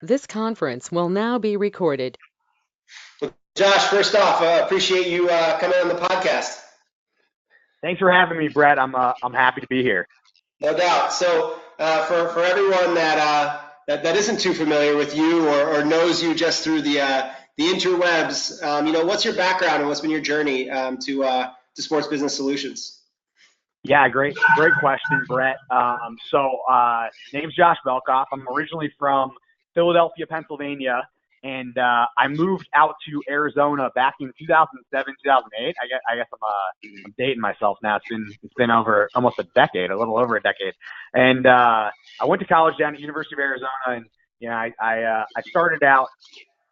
This conference will now be recorded. Well, Josh, first off, appreciate you coming on the podcast. Thanks for having me, Brett. I'm happy to be here. No doubt. So, for everyone that isn't too familiar with you or knows you just through the interwebs, what's your background and what's been your journey to Sports Business Solutions? Yeah, great question, Brett. Name's Josh Belkoff. I'm originally from Philadelphia, Pennsylvania, and I moved out to Arizona back in 2007, 2008. I guess I'm dating myself now. It's been over almost a decade, a little over a decade, and I went to college down at University of Arizona, and I started out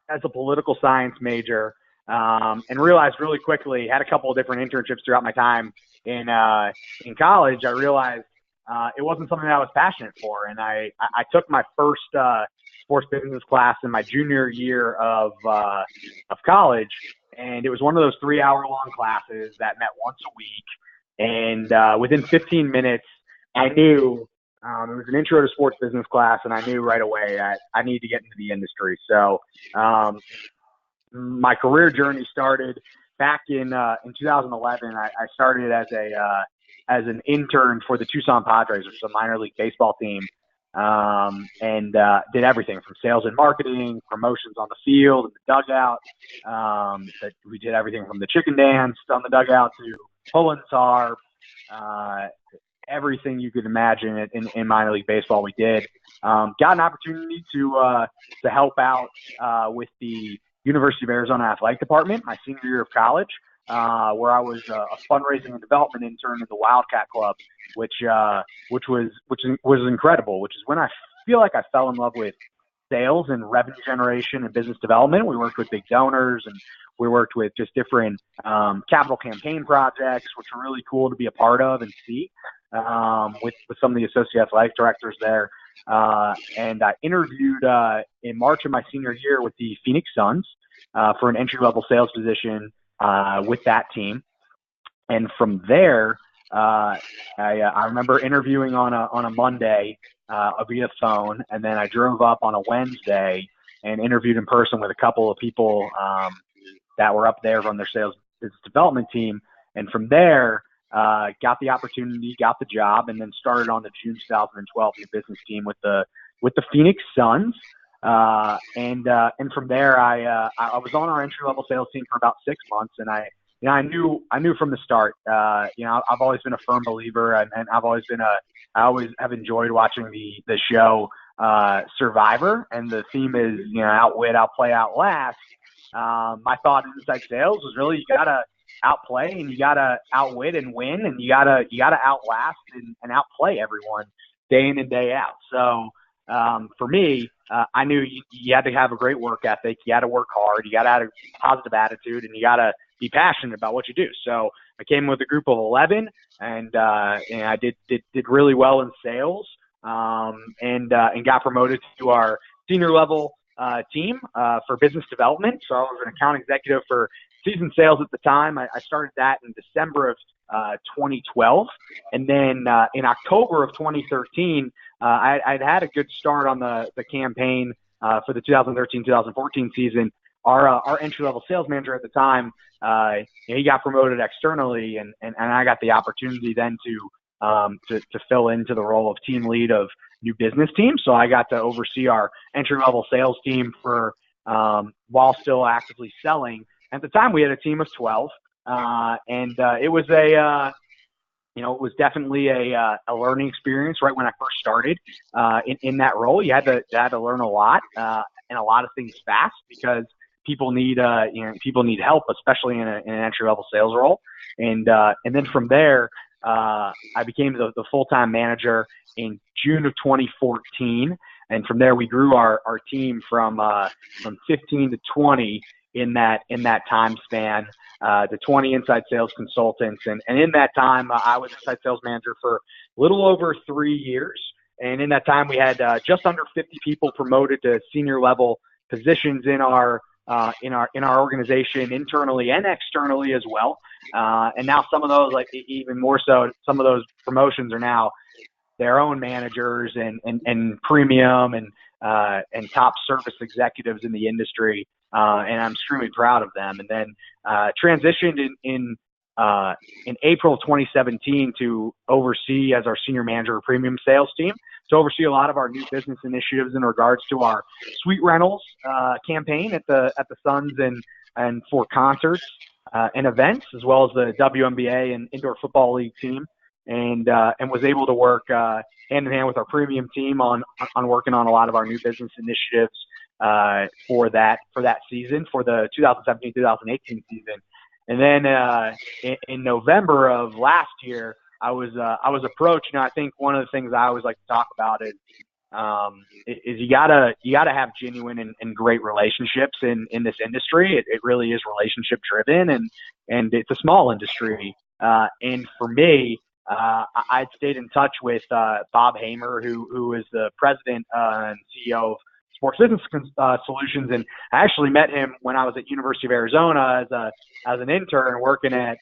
as a political science major, and realized really quickly, had a couple of different internships throughout my time in college. I realized it wasn't something that I was passionate for, and I took my first sports business class in my junior year of college, and it was one of those 3 hour long classes that met once a week. And within 15 minutes, I knew it was an intro to sports business class, and I knew right away that I need to get into the industry. So my career journey started back in 2011. I started as an intern for the Tucson Padres, which is a minor league baseball team, and did everything from sales and marketing, promotions on the field and the dugout. We did everything from the chicken dance on the dugout to pulling tarp, everything you could imagine in minor league baseball. We did. Got an opportunity to help out with the University of Arizona Athletic Department my senior year of college, where I was a fundraising and development intern in the Wildcat Club, which was incredible. Which is when I feel like I fell in love with sales and revenue generation and business development. We worked with big donors, and we worked with just different capital campaign projects, which were really cool to be a part of and see with some of the associate athletic directors there. And I interviewed in March of my senior year with the Phoenix Suns for an entry-level sales position with that team. And from there, I remember interviewing on a Monday via phone, and then I drove up on a Wednesday and interviewed in person with a couple of people that were up there from their sales business development team. And from there, got the opportunity, got the job, and then started on the June 2012 new business team with the Phoenix Suns. And from there, I was on our entry level sales team for about 6 months, and I knew from the start. I've always been a firm believer, and I always have enjoyed watching the show Survivor, and the theme is outwit, outplay, outlast. My thought in inside sales was really you gotta outplay and you gotta outwit and win, and you gotta outlast and outplay everyone day in and day out. So for me, I knew you had to have a great work ethic, you had to work hard, you got to have a positive attitude, and you got to be passionate about what you do. So I came with a group of 11, and I did really well in sales, and got promoted to our senior level team for business development. So I was an account executive for season sales at the time. I started that in December of 2012, and then in October of 2013, I'd had a good start on the campaign for the 2013-2014 season. Our entry level sales manager at the time, he got promoted externally, and I got the opportunity then to fill into the role of team lead of new business team. So I got to oversee our entry level sales team for while still actively selling. At the time, we had a team of 12, and it was it was definitely a learning experience right when I first started in that role. You had to learn a lot and a lot of things fast, because people need help, especially in an entry level sales role. And then from there, I became the full time manager in June of 2014, and from there we grew our team from 15 to 20 in that time span, to 20 inside sales consultants. And in that time, I was inside sales manager for a little over 3 years. And in that time, we had just under 50 people promoted to senior level positions in our organization, internally and externally as well. And now some of those, like even more so, some of those promotions are now their own managers and premium and and top service executives in the industry, and I'm extremely proud of them. And then transitioned in April of 2017 to oversee as our senior manager of premium sales team, to oversee a lot of our new business initiatives in regards to our suite rentals campaign at the Suns and for concerts and events, as well as the WNBA and Indoor Football League team, and was able to work hand in hand with our premium team on working on a lot of our new business initiatives for that season, for the 2017-2018 season. And then in November of last year, I was approached. I think one of the things I always like to talk about is you gotta have genuine and great relationships in this industry. It really is relationship driven, and it's a small industry. And for me, I'd stayed in touch with Bob Hamer, who is the president and CEO of Sports Business Solutions, and I actually met him when I was at University of Arizona as an intern working at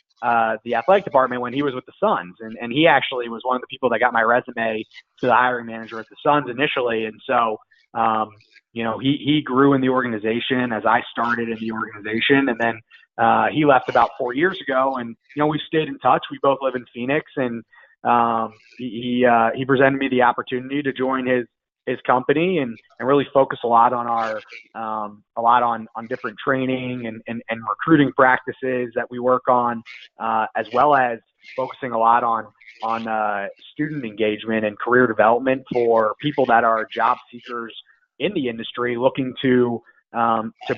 the athletic department when he was with the Suns, and he actually was one of the people that got my resume to the hiring manager at the Suns initially. And so he grew in the organization as I started in the organization, and then he left about 4 years ago, and we stayed in touch. We both live in Phoenix, and he presented me the opportunity to join his company and really focus a lot on our on different training and recruiting practices that we work on, as well as focusing a lot on student engagement and career development for people that are job seekers in the industry looking to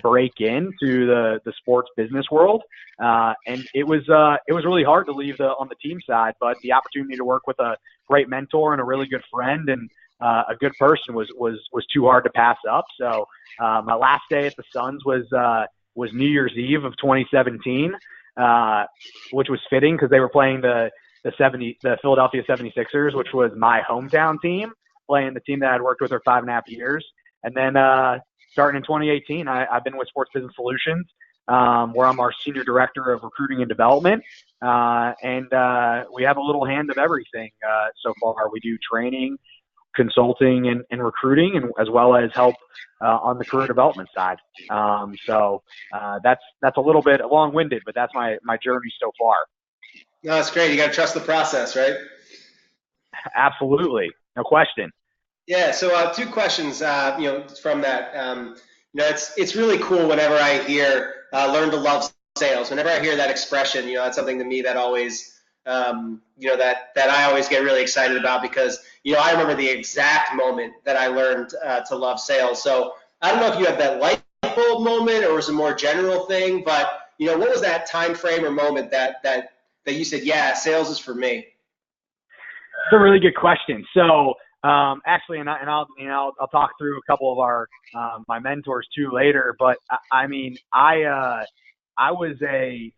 break into the sports business world. And it was really hard to leave on the team side, but the opportunity to work with a great mentor and a really good friend and a good person was too hard to pass up. So my last day at the Suns was New Year's Eve of 2017, which was fitting because they were playing the Philadelphia 76ers, which was my hometown team, playing the team that I'd worked with for 5.5 years. And then starting in 2018, I've been with Sports Business Solutions, where I'm our senior director of recruiting and development. And we have a little hand of everything so far. We do training, consulting, and recruiting, and as well as help on the career development side. So that's a little bit long-winded, but that's my journey so far. No, that's great. You got to trust the process, right? Absolutely, no question. Yeah. So 2 questions, from that. It's really cool whenever I hear learn to love sales. Whenever I hear that expression, that's something to me that always that I always get really excited about, because I remember the exact moment that I learned to love sales. So I don't know if you have that light bulb moment or was a more general thing, but what was that time frame or moment that you said, yeah, sales is for me? It's a really good question. So actually, and I'll talk through a couple of our my mentors too later. But I was a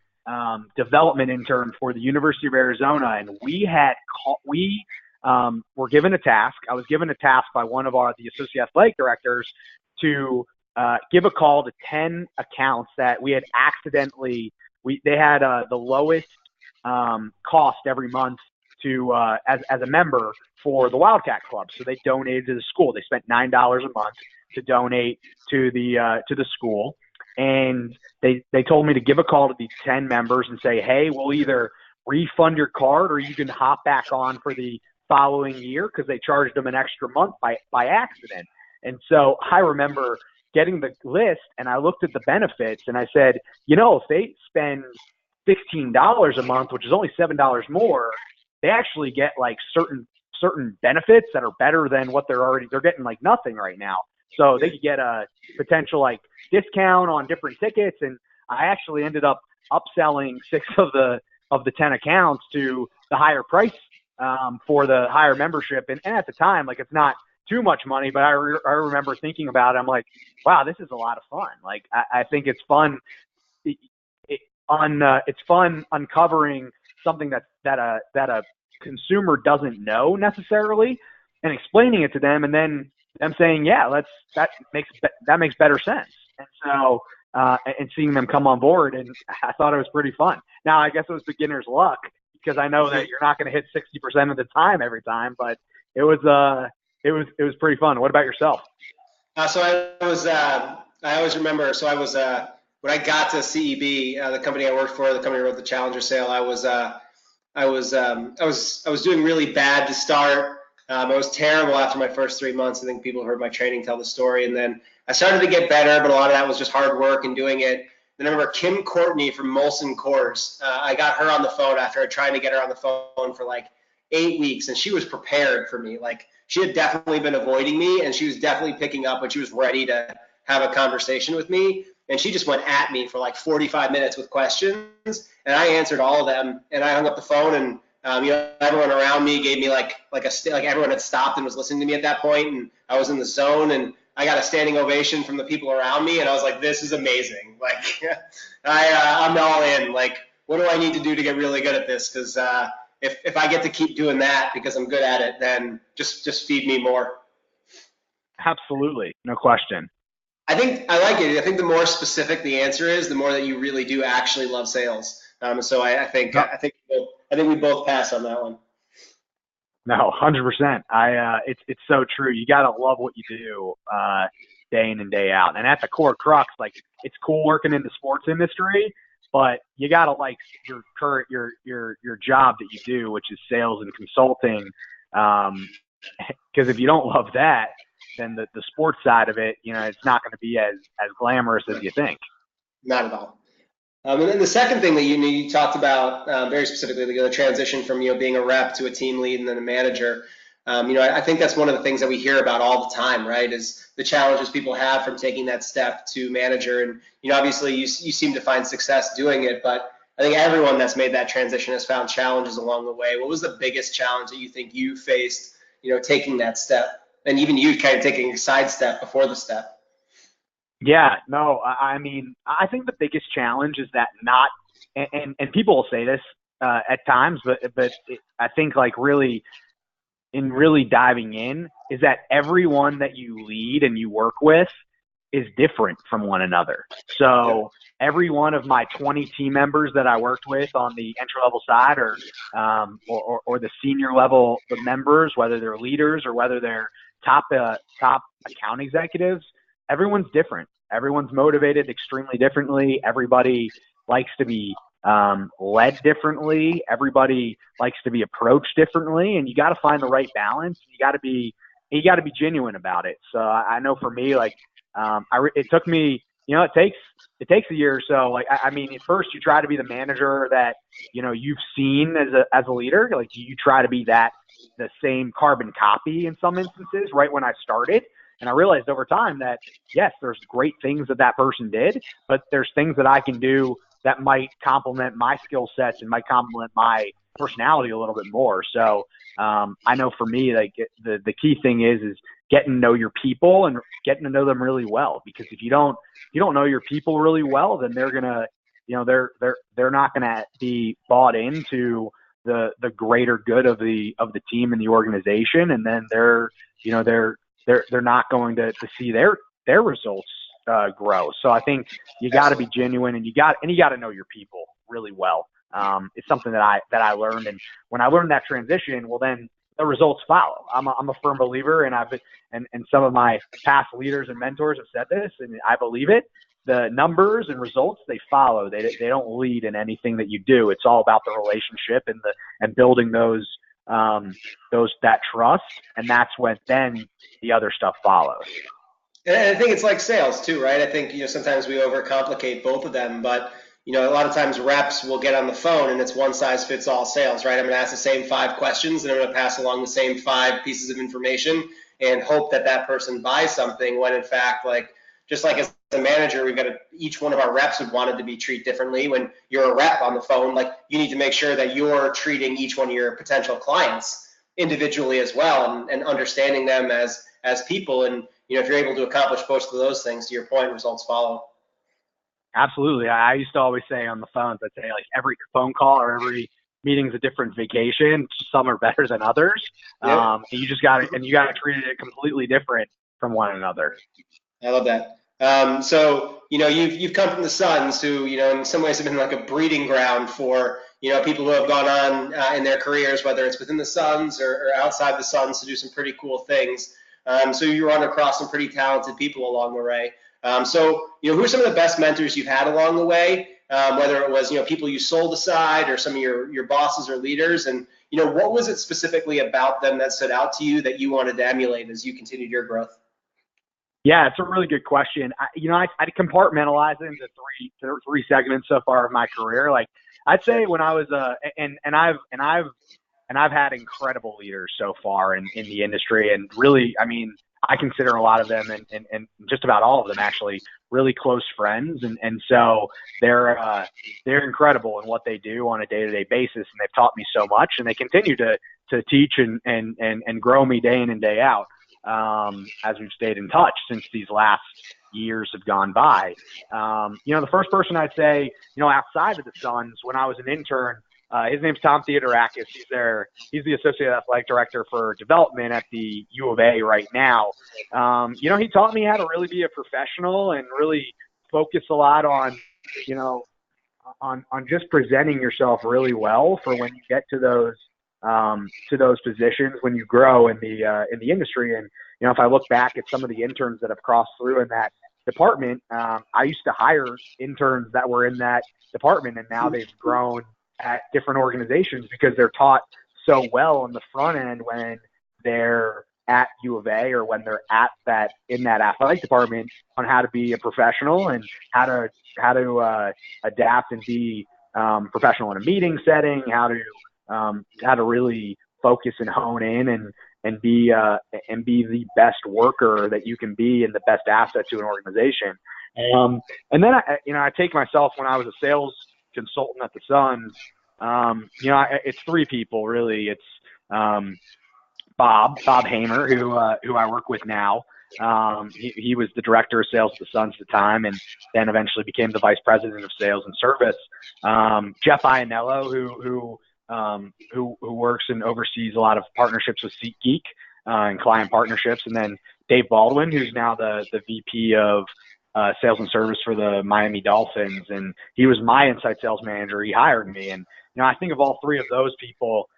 development intern for the University of Arizona, and we were given a task. I was given a task by one of the associate athletic directors to give a call to 10 accounts that we had accidentally. They had the lowest cost every month to as a member for the Wildcat Club. So they donated to the school. They spent $9 a month to donate to the school. And they told me to give a call to these 10 members and say, hey, we'll either refund your card or you can hop back on for the following year, because they charged them an extra month by accident. And so I remember getting the list, and I looked at the benefits, and I said, if they spend $16 a month, which is only $7 more, they actually get like certain benefits that are better than what they're getting like nothing right now. So they could get a potential like discount on different tickets, and I actually ended up upselling 6 of the 10 accounts to the higher price for the higher membership. And at the time, like, it's not too much money, but I remember thinking about it. I'm like, wow, this is a lot of fun. Like, I think it's fun. It's fun uncovering something that a consumer doesn't know necessarily, and explaining it to them, and then them saying, yeah, that makes better sense. And so, and seeing them come on board, and I thought it was pretty fun. Now, I guess it was beginner's luck, because I know that you're not going to hit 60% of the time every time, but it was pretty fun. What about yourself? So I always remember, so I was, when I got to CEB, the company I worked for, the company who wrote the Challenger sale, I was doing really bad to start. I was terrible after my first 3 months. I think people who heard my training tell the story. And then I started to get better, but a lot of that was just hard work and doing it. Then I remember Kim Courtney from Molson Coors. I got her on the phone after trying to get her on the phone for like 8 weeks, and she was prepared for me. Like she had definitely been avoiding me, and she was definitely picking up when she was ready to have a conversation with me. And she just went at me for like 45 minutes with questions, and I answered all of them. And I hung up the phone, and everyone around me gave me like everyone had stopped and was listening to me at that point, and I was in the zone, and I got a standing ovation from the people around me, and I was like, this is amazing. Like, I'm all in. Like, what do I need to do to get really good at this? Because if I get to keep doing that because I'm good at it, then just feed me more. Absolutely, no question. I think I like it. I think the more specific the answer is, the more that you really do actually love sales. So No, I think we both pass on that one. no, 100%. It's so true. You gotta love what you do, day in and day out. And at the core crux, like it's cool working in the sports industry, but you gotta like your job that you do, which is sales and consulting. Um, because if you don't love that, then the sports side of it, it's not going to be as glamorous as you think. Not at all. And then the second thing that you talked about very specifically, the transition from being a rep to a team lead and then a manager. I think that's one of the things that we hear about all the time, right? Is the challenges people have from taking that step to manager. And obviously you seem to find success doing it, but I think everyone that's made that transition has found challenges along the way. What was the biggest challenge that you think you faced, taking that step, and even you kind of taking a side step before the step? Yeah, no, I mean, I think the biggest challenge is that not, and people will say this at times, but I think like really diving in is that everyone that you lead and you work with is different from one another. So every one of my 20 team members that I worked with on the entry level side or the senior level the members, whether they're leaders or whether they're top account executives, everyone's different. Everyone's motivated extremely differently. Everybody likes to be led differently. Everybody likes to be approached differently, and you got to find the right balance. You got to be genuine about it. So I know for me, like it took me, it takes a year or so. Like I mean, at first you try to be the manager that you've seen as a leader. Like you try to be the same carbon copy in some instances. Right when I started. And I realized over time that, yes, there's great things that person did, but there's things that I can do that might complement my skill sets and might complement my personality a little bit more. So I know for me, like the key thing is getting to know your people and getting to know them really well. Because if you don't know your people really well, then they're gonna, they're not gonna be bought into the greater good of the team and the organization, and then they're not going to see their results grow. So I think you got to be genuine, and you got to know your people really well. It's something that I learned, and when I learned that transition, well, then the results follow. I'm a firm believer, and and some of my past leaders and mentors have said this, and I believe it. The numbers and results, they follow. They don't lead in anything that you do. It's all about the relationship and building that trust, and that's when then the other stuff follows. And I think it's like sales too, right? I think sometimes we overcomplicate both of them, but a lot of times reps will get on the phone and it's one size fits all sales, right? I'm going to ask the same 5 questions and I'm going to pass along the same 5 pieces of information and hope that person buys something, when in fact, like just like as a manager, each one of our reps would want it to be treated differently. When you're a rep on the phone, like you need to make sure that you're treating each one of your potential clients individually as well, and understanding them as people. And if you're able to accomplish both of those things, to your point, results follow. Absolutely. I used to always say on the phones, I'd say like every phone call or every meeting's a different vacation. Some are better than others. Yeah. And you got to treat it completely different from one another. I love that. So you've come from the Suns, who in some ways have been like a breeding ground for people who have gone on in their careers, whether it's within the Suns or outside the Suns, to do some pretty cool things. So you run across some pretty talented people along the way. So, who are some of the best mentors you've had along the way? Whether it was, people you sold aside or some of your bosses or leaders, and, what was it specifically about them that stood out to you that you wanted to emulate as you continued your growth? Yeah, it's a really good question. I compartmentalize it into three segments so far of my career. Like I'd say when I was I've had incredible leaders so far in the industry, and really, I mean, I consider a lot of them and just about all of them actually really close friends, and so they're incredible in what they do on a day-to-day basis, and they've taught me so much, and they continue to teach and grow me day in and day out. As we've stayed in touch since these last years have gone by. The first person I'd say, outside of the Suns, when I was an intern, his name's Tom Theodorakis. He's the associate athletic director for development at the U of A right now. He taught me how to really be a professional and really focus a lot on, on just presenting yourself really well for when you get to those positions when you grow in the industry. And if I look back at some of the interns that have crossed through in that department, I used to hire interns that were in that department, and now they've grown at different organizations because they're taught so well on the front end when they're at U of A or when they're in that athletic department on how to be a professional and how to adapt and be professional in a meeting setting, how to really focus and hone in and be the best worker that you can be and the best asset to an organization. And then I take myself when I was a sales consultant at the Suns. It's three people really. It's Bob Hamer, who I work with now. He was the director of sales at the Suns at the time, and then eventually became the vice president of sales and service. Jeff Iannello, who works and oversees a lot of partnerships with SeatGeek and client partnerships, and then Dave Baldwin, who's now the VP of sales and service for the Miami Dolphins, and he was my inside sales manager. He hired me, and I think of all three of those people,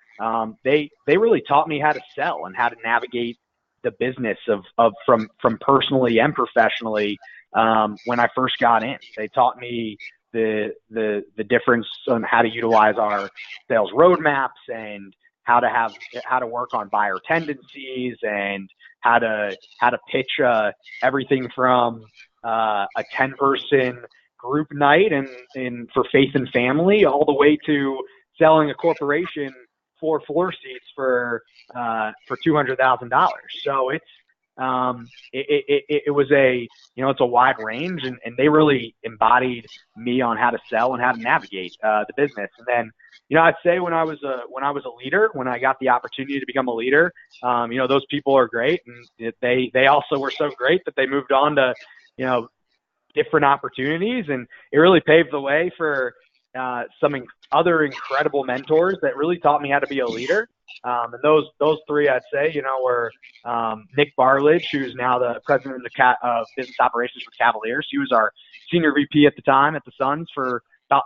they really taught me how to sell and how to navigate the business of from personally and professionally when I first got in. They taught me the difference on how to utilize our sales roadmaps and how to work on buyer tendencies and how to pitch everything from a 10-person group night and for faith and family all the way to selling a corporation 4 floor seats for $200,000. So it's it was it's a wide range, and they really embodied me on how to sell and how to navigate the business. And then I'd say when I was a leader, when I got the opportunity to become a leader, those people are great, and they also were so great that they moved on to different opportunities, and it really paved the way for some other incredible mentors that really taught me how to be a leader. And those three, I'd say, were Nick Barledge, who's now the president of business operations for Cavaliers. He was our senior VP at the time at the Suns for about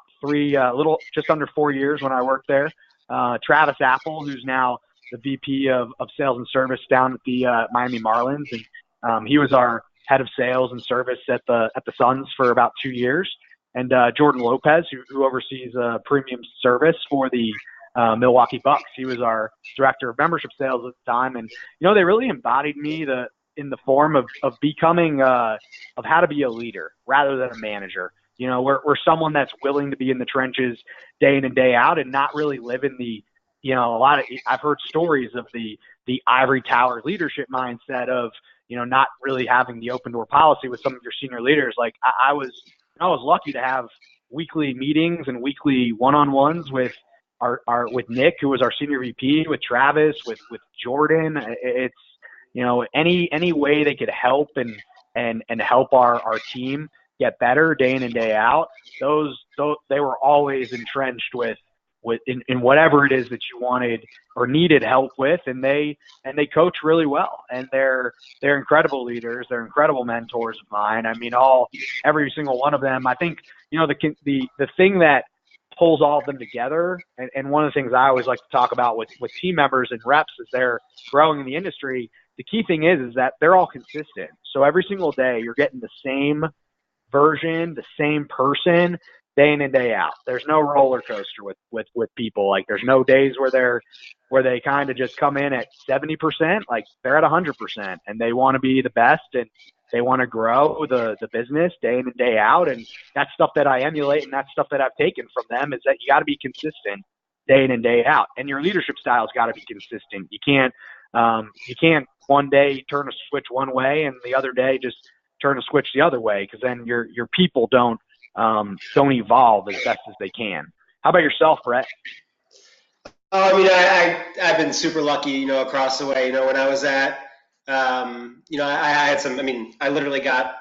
just under 4 years when I worked there. Travis Apple, who's now the VP of sales and service down at the Miami Marlins, and he was our head of sales and service at the Suns for about 2 years. And Jordan Lopez, who oversees premium service for the Milwaukee Bucks. He was our director of membership sales at the time. And, they really embodied me in the form of becoming of how to be a leader rather than a manager. We're someone that's willing to be in the trenches day in and day out and not really live in the, I've heard stories of the ivory tower leadership mindset of, not really having the open door policy with some of your senior leaders. Like I was lucky to have weekly meetings and weekly one-on-ones with with Nick, who was our senior VP, with Travis, with Jordan. It's, any way they could help and help our team get better day in and day out. They were always entrenched in whatever it is that you wanted or needed help with, and they coach really well, and they're incredible leaders. They're incredible mentors of mine. I mean, every single one of them. I think the thing that pulls all of them together, and one of the things I always like to talk about with team members and reps as they're growing in the industry, the key thing is that they're all consistent. So every single day you're getting the same version, the same person day in and day out. There's no roller coaster with people. Like there's no days where they kind of just come in at 70%, like they're at 100% and they want to be the best and they want to grow the business day in and day out. And that's stuff that I emulate, and that's stuff that I've taken from them, is that you got to be consistent day in and day out. And your leadership style's got to be consistent. You can't one day turn a switch one way and the other day just turn a switch the other way, because then your people don't evolve as best as they can. How about yourself, Brett? Oh, I mean, I've been super lucky, across the way. When I was at, I had some. I mean, I literally got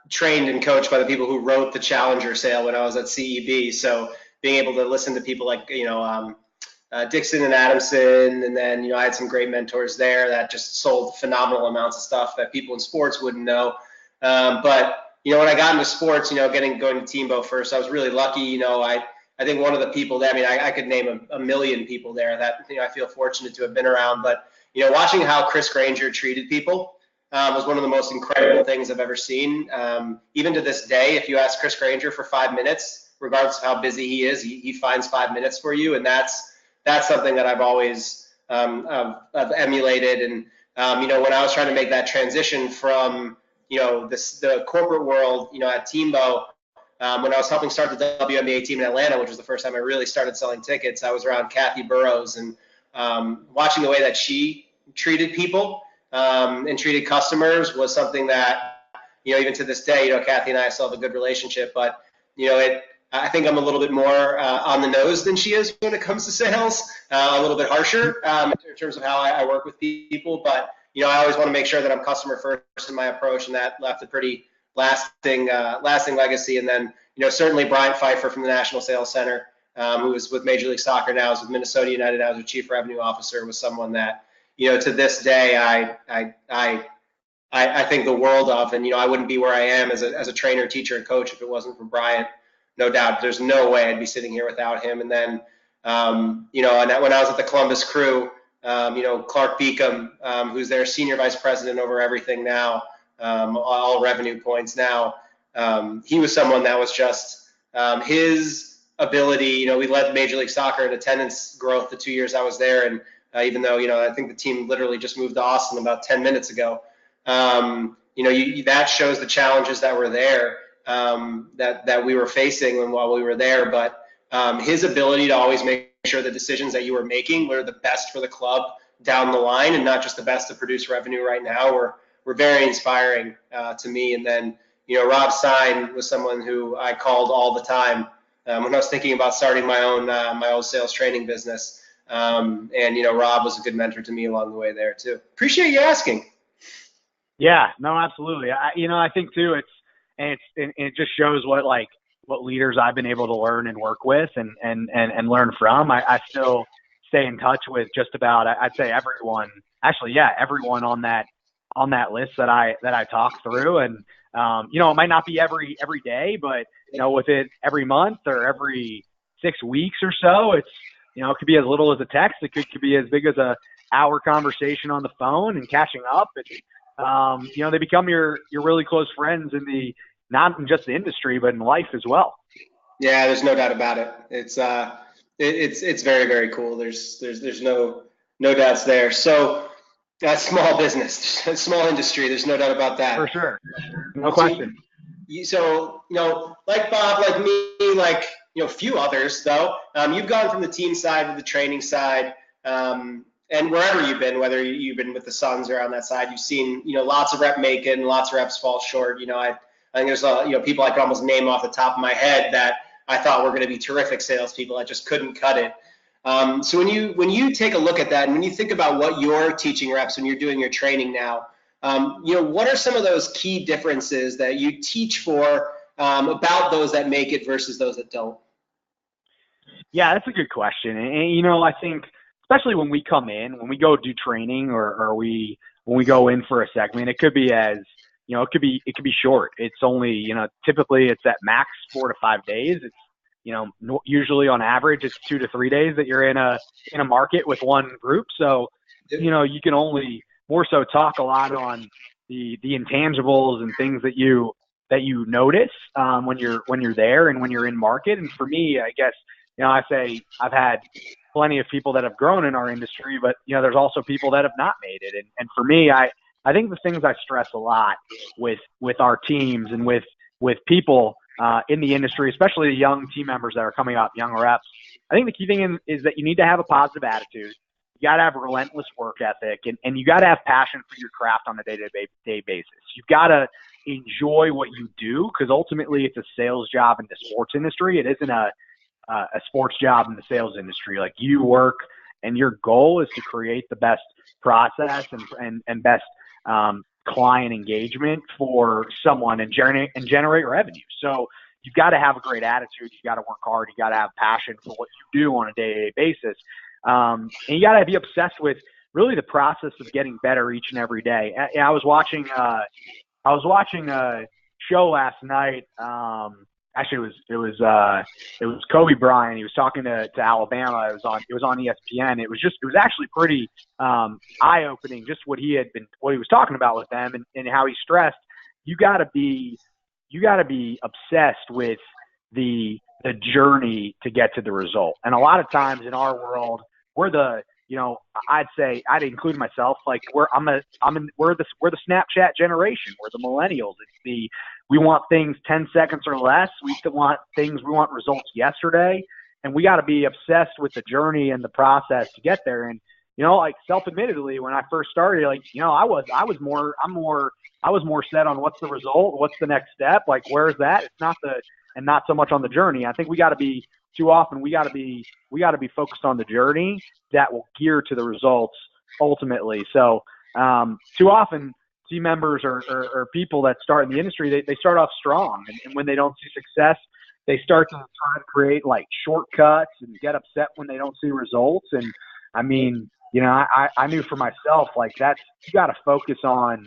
trained and coached by the people who wrote the Challenger sale when I was at CEB. So being able to listen to people like, Dixon and Adamson, and then, I had some great mentors there that just sold phenomenal amounts of stuff that people in sports wouldn't know. But when I got into sports, going to Teambo first, I was really lucky. I think one of the people that, I could name a million people there that, I feel fortunate to have been around. But, watching how Chris Granger treated people was one of the most incredible things I've ever seen. Even to this day, if you ask Chris Granger for 5 minutes, regardless of how busy he is, he finds 5 minutes for you. And that's something that I've always I've emulated. And, when I was trying to make that transition from, the corporate world, at Teambo, when I was helping start the WNBA team in Atlanta, which was the first time I really started selling tickets, I was around Kathy Burrows, and watching the way that she treated people and treated customers was something that, even to this day, Kathy and I still have a good relationship. But, I think I'm a little bit more on the nose than she is when it comes to sales, a little bit harsher in terms of how I work with people. But, I always want to make sure that I'm customer first in my approach, and that left a pretty lasting legacy. And then, certainly Bryant Pfeiffer from the National Sales Center, who was with Major League Soccer now, is with Minnesota United now as a chief revenue officer, was someone that, to this day, I think the world of. And, I wouldn't be where I am as a trainer, teacher, and coach if it wasn't for Bryant. No doubt. There's no way I'd be sitting here without him. And then, and when I was at the Columbus Crew, Clark Beacom, who's their senior vice president over everything now, all revenue points now, he was someone that was just his ability. We led Major League Soccer in attendance growth the 2 years I was there. And even though, I think the team literally just moved to Austin about 10 minutes ago, that shows the challenges that were there, that we were facing while we were there. But his ability to always make sure the decisions that you were making were the best for the club down the line, and not just the best to produce revenue right now, were very inspiring to me. And then, Rob Stein was someone who I called all the time when I was thinking about starting my own sales training business. And, Rob was a good mentor to me along the way there too. Appreciate you asking. Yeah, no, absolutely. I think too, it just shows what leaders I've been able to learn and work with and learn from. I still stay in touch with just about, I'd say everyone, actually, yeah, everyone on that list that I talk through. And, it might not be every day, but, with it every month or every 6 weeks or so, it's, it could be as little as a text. It could be as big as a hour conversation on the phone and catching up. And, they become your really close friends not in just the industry, but in life as well. Yeah, there's no doubt about it. It's very, very cool. There's no doubts there. So that's small business, small industry. There's no doubt about that. For sure. No question. So, like Bob, like me, like, few others though, you've gone from the team side to the training side, and wherever you've been, whether you've been with the Suns or on that side, you've seen, lots of rep making, lots of reps fall short. I think there's people I could almost name off the top of my head that I thought were going to be terrific salespeople. I just couldn't cut it. So when you take a look at that, and when you think about what you're teaching reps when you're doing your training now, what are some of those key differences that you teach for about those that make it versus those that don't? Yeah, that's a good question. And I think especially when we come in, when we go do training or when we go in for a segment, it could be it could be short. It's only, typically it's at max 4 to 5 days. It's, usually on average it's 2 to 3 days that you're in a market with one group. So, you can only, more so talk a lot on the intangibles and things that you notice when you're there and when you're in market. And for me, I guess, I say I've had plenty of people that have grown in our industry, but there's also people that have not made it. And for me, I think the things I stress a lot with our teams and with people in the industry, especially the young team members that are coming up, young reps, I think the key thing is that you need to have a positive attitude. You got to have a relentless work ethic, and you got to have passion for your craft on a day-to-day basis. You've got to enjoy what you do, because ultimately it's a sales job in the sports industry. It isn't a sports job in the sales industry. Like, you work, and your goal is to create the best process and best client engagement for someone and generate revenue. So you've got to have a great attitude. You got to work hard. You got to have passion for what you do on a day-to-day basis. And you got to be obsessed with really the process of getting better each and every day. I was watching a show last night. Actually, it was Kobe Bryant. He was talking to Alabama. It was on ESPN. It was actually pretty eye-opening, just what he was talking about with them, and how he stressed you got to be obsessed with the journey to get to the result. And a lot of times in our world, we're I'd include myself, like we're the Snapchat generation. We're the millennials. We want things 10 seconds or less. We want results yesterday, and we got to be obsessed with the journey and the process to get there. And like, self-admittedly, when I first started, like, I was more set on what's the result, what's the next step, like, where's that? And not so much on the journey. I think we got to be focused on the journey that will gear to the results ultimately. So too often, team members or people that start in the industry, they start off strong, and when they don't see success, they start to try to create like shortcuts and get upset when they don't see results. And I mean, I knew for myself, like, you got to focus on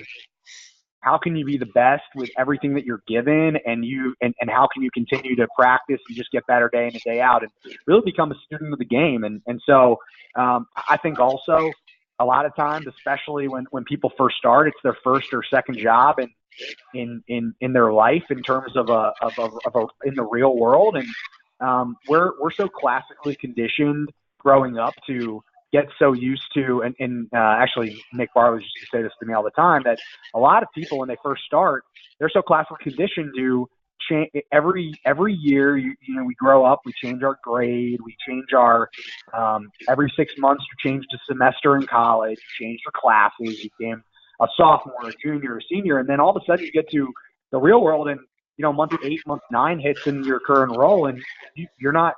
how can you be the best with everything that you're given, and how can you continue to practice and just get better day in and day out and really become a student of the game. And so I think also a lot of times, especially when people first start, it's their first or second job in their life in terms of in the real world. And we're so classically conditioned growing up to get so used to, and actually Nick Barlow used to say this to me all the time, that a lot of people, when they first start, they're so classically conditioned to change every year. We grow up, we change our grade, we change our every 6 months you change the semester in college, you change your classes, you became a sophomore, a junior, a senior, and then all of a sudden you get to the real world, and month 8, month 9 hits in your current role, and you're not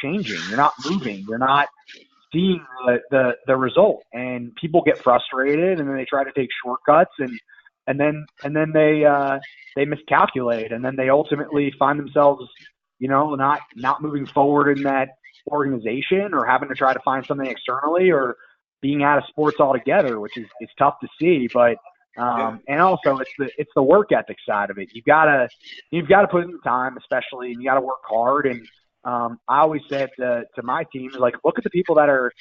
changing, you're not moving, you're not seeing the result, and people get frustrated, and then they try to take shortcuts, and then they miscalculate, and then they ultimately find themselves not moving forward in that organization, or having to try to find something externally, or being out of sports altogether, which is tough to see. But and also it's the work ethic side of it. You've got to put in the time, especially, and you got to work hard. And I always said to my team, like, look at the people that are,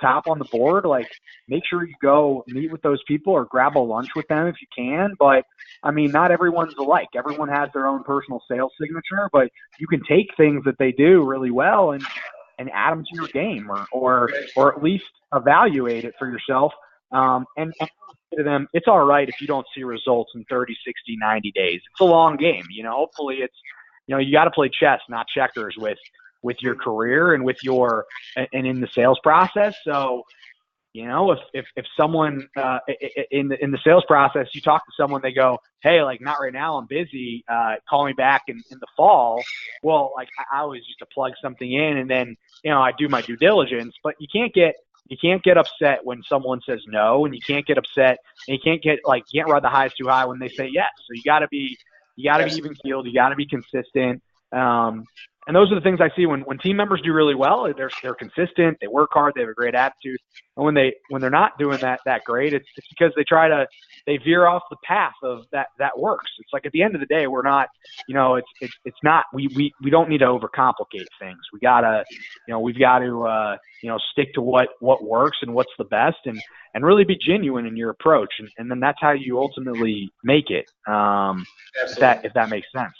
top on the board. Like, make sure you go meet with those people or grab a lunch with them if you can. But I mean, not everyone's alike. Everyone has their own personal sales signature, but you can take things that they do really well and add them to your game, or at least evaluate it for yourself. And to them, it's all right if you don't see results in 30, 60, 90 days. It's a long game. Hopefully it's, you got to play chess, not checkers, with your career and in the sales process. So, if someone in the sales process, you talk to someone, they go, hey, like, not right now, I'm busy. Call me back in the fall. Well, like, I always used to plug something in, and then I do my due diligence. But you can't get upset when someone says no, and you can't get upset, and you can't ride the highs too high when they say yes. So you got to be even keeled. You got to be consistent. And those are the things I see when team members do really well. They're consistent, they work hard, they have a great attitude. And when they're not doing that great, it's because they veer off the path of that works. It's like at the end of the day, we're not, it's not, we don't need to overcomplicate things. We've got to stick to what works and what's the best, and really be genuine in your approach. And then that's how you ultimately make it. If that makes sense.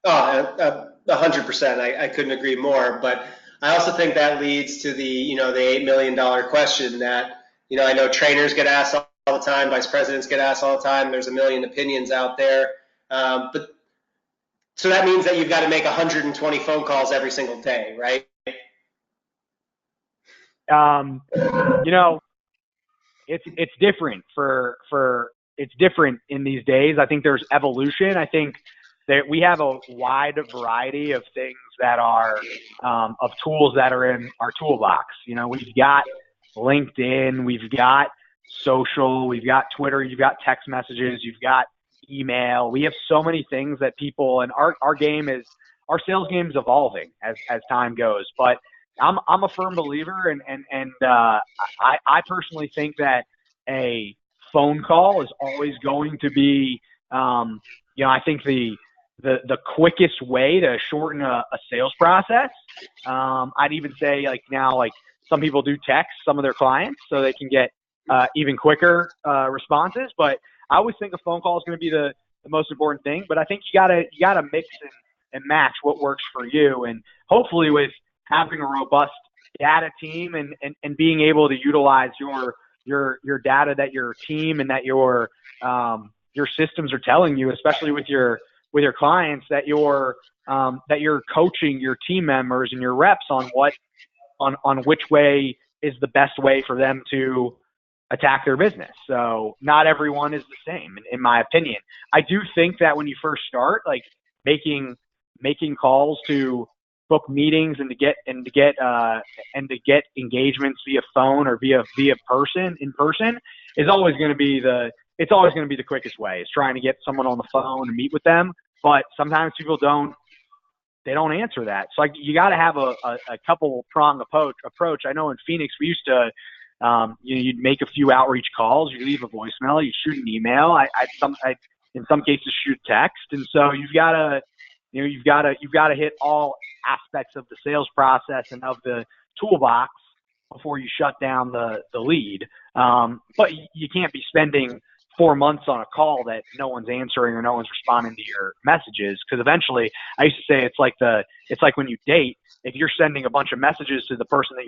Oh, 100%. I couldn't agree more. But I also think that leads to the $8 million question that, I know trainers get asked all the time, vice presidents get asked all the time. There's a million opinions out there. But so that means that you've got to make 120 phone calls every single day, right? It's different it's different in these days. I think there's evolution. I think that we have a wide variety of things that are of tools that are in our toolbox. We've got LinkedIn, we've got social, we've got Twitter, you've got text messages, you've got email. We have so many things that people, and our sales game is evolving as time goes. But I'm a firm believer, and I personally think that a phone call is always going to be, I think the quickest way to shorten a sales process. I'd even say now some people do text some of their clients so they can get even quicker responses. But I always think a phone call is going to be the most important thing. But I think you gotta mix and match what works for you, and hopefully with having a robust data team and being able to utilize your data that your team and that your systems are telling you, especially with your clients, that you're coaching your team members and your reps on which way is the best way for them to attack their business. So not everyone is the same, in my opinion. I do think that when you first start, making calls to book meetings and to get engagements via phone or via in person is always going to be the quickest way. Is trying to get someone on the phone and meet with them. But sometimes people don't answer that. So you got to have a couple prong approach. I know in Phoenix we used to, you'd make a few outreach calls, you leave a voicemail, you shoot an email. In some cases shoot text. And so you've got to hit all aspects of the sales process and of the toolbox before you shut down the lead. But you can't be spending 4 months on a call that no one's answering or no one's responding to your messages. Because eventually, I used to say it's like when you date. If you're sending a bunch of messages to the person that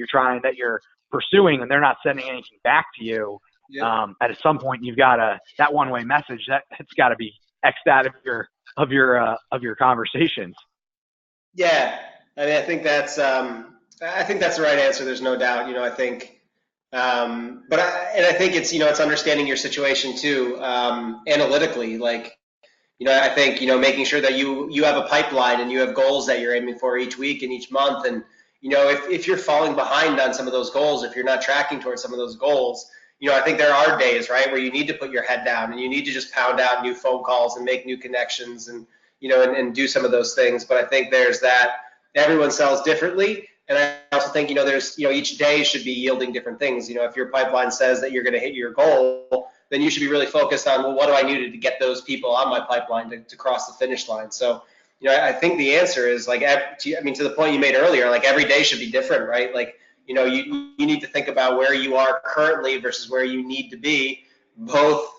you're pursuing, and they're not sending anything back to you, at some point you've got that one-way message it's got to be X'd out of your conversations. Yeah, I mean, I think that's the right answer. There's no doubt. I think, I think it's it's understanding your situation too, analytically. I think making sure that you have a pipeline and you have goals that you're aiming for each week and each month, and if you're falling behind on some of those goals, if you're not tracking towards some of those goals, I think there are days, right, where you need to put your head down and you need to just pound out new phone calls and make new connections and and do some of those things. But I think there's that everyone sells differently. And I also think, there's, each day should be yielding different things. If your pipeline says that you're going to hit your goal, then you should be really focused on, well, what do I need to get those people on my pipeline to cross the finish line? So, I think the answer is to the point you made earlier, every day should be different, right? You need to think about where you are currently versus where you need to be, both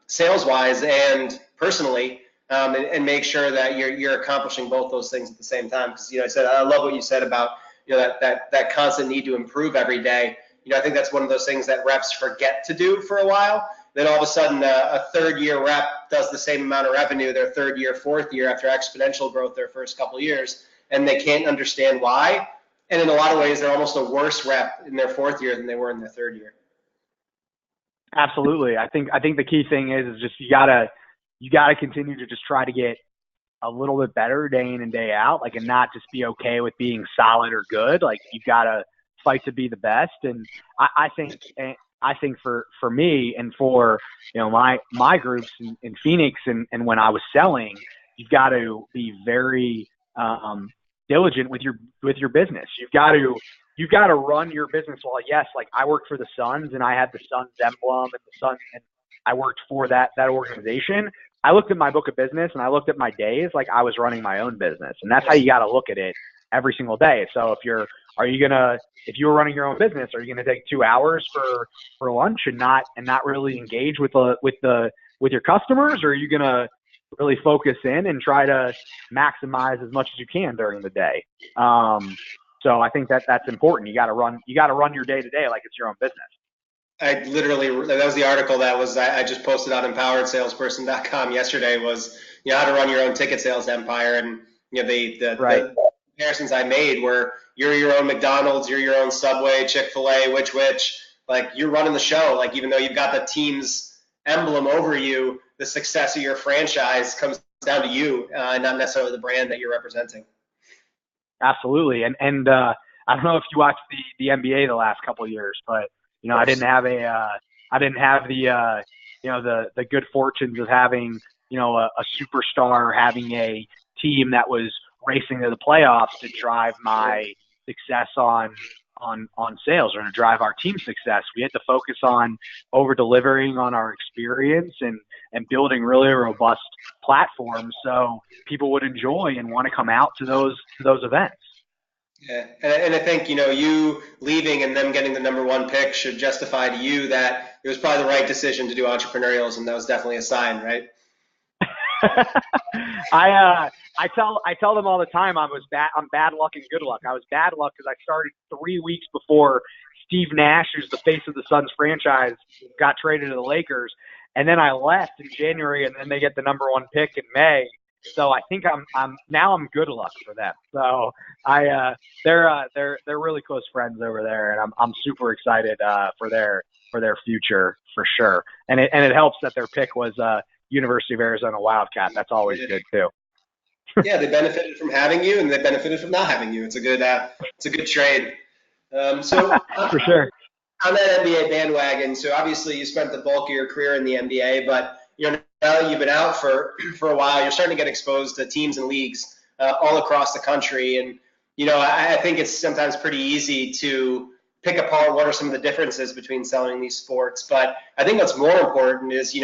sales-wise and personally. And make sure that you're accomplishing both those things at the same time. Because I love what you said about that constant need to improve every day. I think that's one of those things that reps forget to do for a while. Then all of a sudden, a third-year rep does the same amount of revenue their third year, fourth year after exponential growth their first couple of years, and they can't understand why. And in a lot of ways, they're almost a worse rep in their fourth year than they were in their third year. Absolutely. I think the key thing is just you gotta continue to just try to get a little bit better day in and day out, and not just be okay with being solid or good. You've got to fight to be the best. And I think for me and for, my groups in Phoenix and when I was selling, you've got to be very diligent with your business. You've got to run your business well. Yes, like I worked for the Suns and I had the Suns emblem and the Sun, and I worked for that organization. I looked at my book of business and I looked at my days like I was running my own business, and that's how you got to look at it every single day. So if you were running your own business, are you gonna take 2 hours for lunch and not really engage with your customers, or are you gonna really focus in and try to maximize as much as you can during the day? So I think that's important. You got to run your day to day like it's your own business. That was the article that I just posted on empoweredsalesperson.com yesterday, was, how to run your own ticket sales empire. And, the comparisons I made were, you're your own McDonald's, you're your own Subway, Chick-fil-A, which, like, you're running the show. Like, even though you've got the team's emblem over you, the success of your franchise comes down to you, not necessarily the brand that you're representing. Absolutely. And I don't know if you watched the NBA the last couple of years, but I didn't have the good fortunes of having a superstar, having a team that was racing to the playoffs to drive my success on sales, or to drive our team's success. We had to focus on over delivering on our experience and building really robust platforms so people would enjoy and want to come out to those events. Yeah, and I think, you leaving and them getting the number one pick should justify to you that it was probably the right decision to do entrepreneurialism. That was definitely a sign, right? I tell them all the time I'm bad luck and good luck. I was bad luck because I started 3 weeks before Steve Nash, who's the face of the Suns franchise, got traded to the Lakers, and then I left in January, and then they get the number one pick in May. So I think I'm good luck for them. So they're really close friends over there, and I'm super excited for their future for sure. And it helps that their pick was University of Arizona Wildcat. That's always good too. Yeah, they benefited from having you, and they benefited from not having you. It's a good trade. For sure. On that NBA bandwagon, so obviously you spent the bulk of your career in the NBA, but now you've been out for a while. You're starting to get exposed to teams and leagues all across the country, and I think it's sometimes pretty easy to pick apart what are some of the differences between selling these sports. But I think what's more important is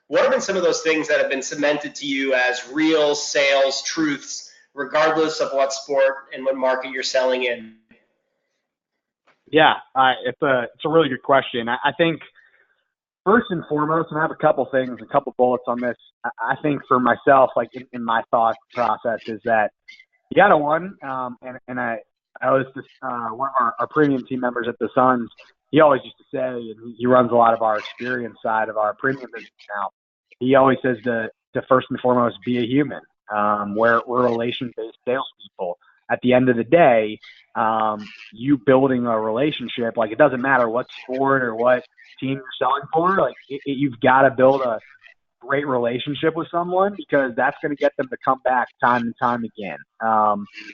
what have been some of those things that have been cemented to you as real sales truths, regardless of what sport and what market you're selling in? Yeah, it's a really good question. I think first and foremost, and I have a couple bullets on this. I think for myself, like in my thought process, is that you got to and I was just one of our premium team members at the Suns. He always used to say, and he runs a lot of our experience side of our premium business now. He always says to first and foremost, be a human. We're relation-based salespeople. At the end of the day, you building a relationship, like it doesn't matter what sport or what team you're selling for, like you've got to build a great relationship with someone, because that's going to get them to come back time and time again.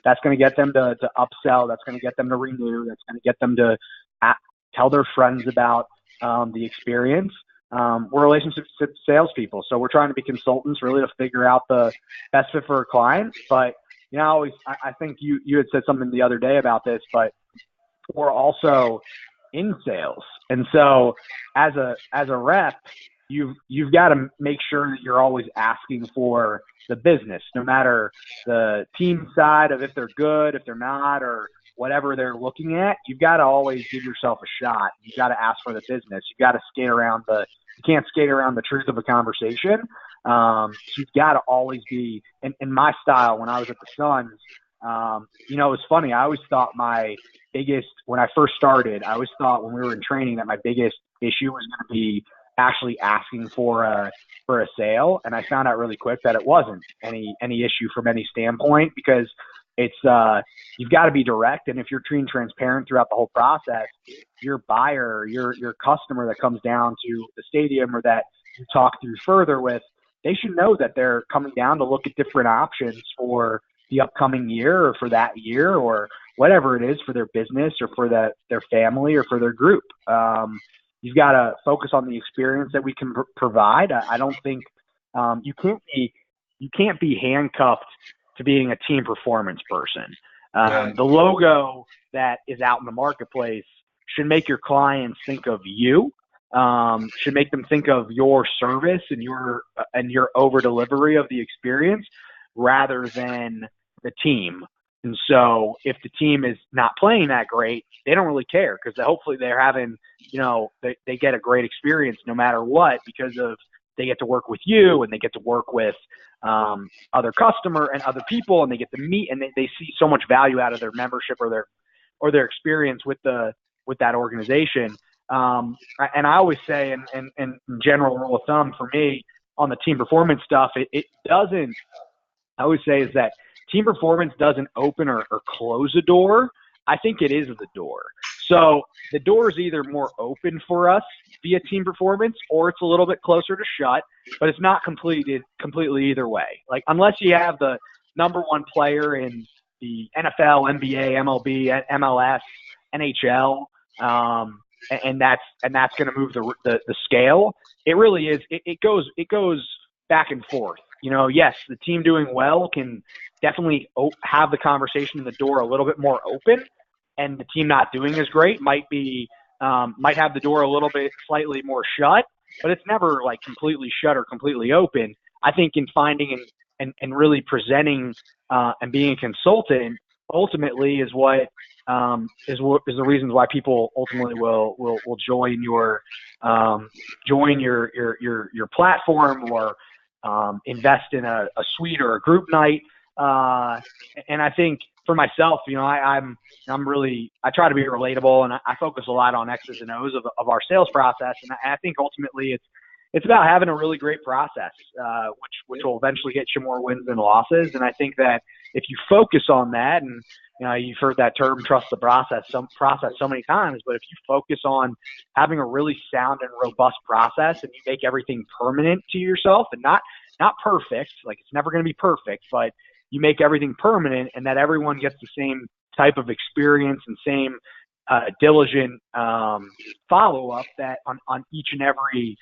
That's going to get them to upsell. That's going to get them to renew. That's going to get them to tell their friends about the experience. We're relationship salespeople, so we're trying to be consultants really to figure out the best fit for a client. But I think you had said something the other day about this, but we're also in sales, and so as a rep, you've got to make sure that you're always asking for the business, no matter the team side of if they're good, if they're not, or whatever they're looking at. You've got to always give yourself a shot. You've got to ask for the business. You've got to you can't skate around the truth of a conversation. So you've got to always be in my style. When I was at the Suns, it was funny. I always thought when I first started, I always thought when we were in training that my biggest issue was going to be actually asking for a sale. And I found out really quick that it wasn't any issue from any standpoint, because it's you've got to be direct. And if you're being transparent throughout the whole process, your buyer, your customer that comes down to the stadium or that you talk through further with, they should know that they're coming down to look at different options for the upcoming year or for that year or whatever it is for their business or for their family or for their group. You've got to focus on the experience that we can provide. I don't think you can't be handcuffed to being a team performance person. Right. The logo that is out in the marketplace should make your clients think of you, should make them think of your service and your over delivery of the experience rather than the team. And so if the team is not playing that great, they don't really care because hopefully they're having, they get a great experience no matter what because of they get to work with you and they get to work with other customer and other people and they get to meet and they see so much value out of their membership or their experience with that organization. And I always say, in general rule of thumb for me on the team performance stuff, it doesn't. I always say is that team performance doesn't open or close a door. I think it is the door. So the door is either more open for us via team performance or it's a little bit closer to shut, but it's not completely either way. Like unless you have the number one player in the NFL, NBA, MLB, MLS, NHL, and that's going to move the scale. It really is. It goes back and forth. Yes, the team doing well can definitely have the conversation in the door a little bit more open, and the team not doing as great might have the door a little bit slightly more shut, but it's never like completely shut or completely open. I think in finding and really presenting and being a consultant ultimately is what is the reasons why people ultimately will join your platform or invest in a suite or a group night. And I think for myself, I try to be relatable and I focus a lot on X's and O's of our sales process. And I think ultimately it's about having a really great process, which will eventually get you more wins than losses. And I think that if you focus on that, and you've heard that term, trust the process so many times, but if you focus on having a really sound and robust process and you make everything permanent to yourself and not perfect, like it's never going to be perfect, but you make everything permanent and that everyone gets the same type of experience and same diligent follow-up that on each and every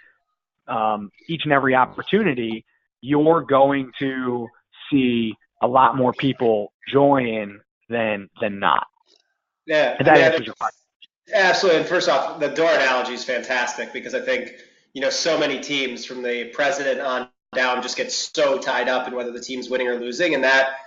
opportunity, you're going to see a lot more people join than not. Yeah, and that answers your question. Absolutely. And first off, the door analogy is fantastic because I think, so many teams from the president on down just get so tied up in whether the team's winning or losing. And that